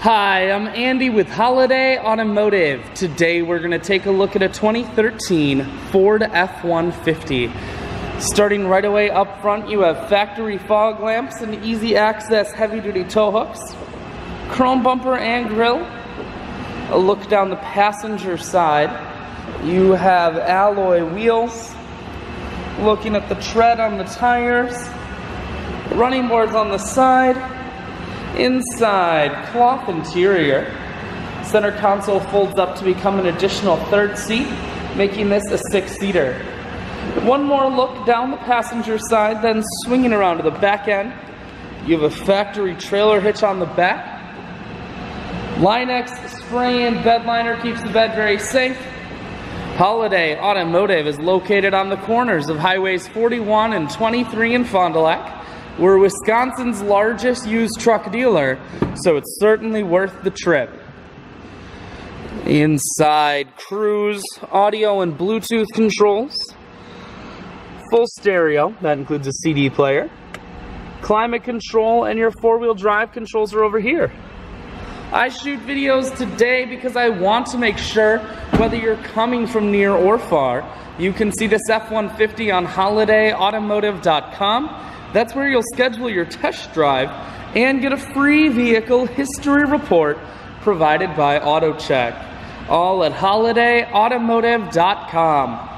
Hi, I'm Andy with Holiday Automotive. Today we're going to take a look at a 2013 Ford F-150. Starting right away up front, you have factory fog lamps and easy access heavy-duty tow hooks, chrome bumper and grille. A look down the passenger side, you have alloy wheels. Looking at the tread on the tires, running boards on the side. Inside, cloth interior. Center console folds up to become an additional third seat, making this a 6-seater. One more look down the passenger side, then swinging around to the back end. You have a factory trailer hitch on the back. Line-X spray-in bed liner keeps the bed very safe. Holiday Automotive is located on the corners of Highways 41 and 23 in Fond du Lac. We're Wisconsin's largest used truck dealer, so it's certainly worth the trip. Inside, cruise, audio and Bluetooth controls. Full stereo, that includes a CD player. Climate control and your four-wheel drive controls are over here. I shoot videos today because I want to make sure whether you're coming from near or far, you can see this F-150 on holidayautomotive.com. That's where you'll schedule your test drive and get a free vehicle history report provided by AutoCheck. All at holidayautomotive.com.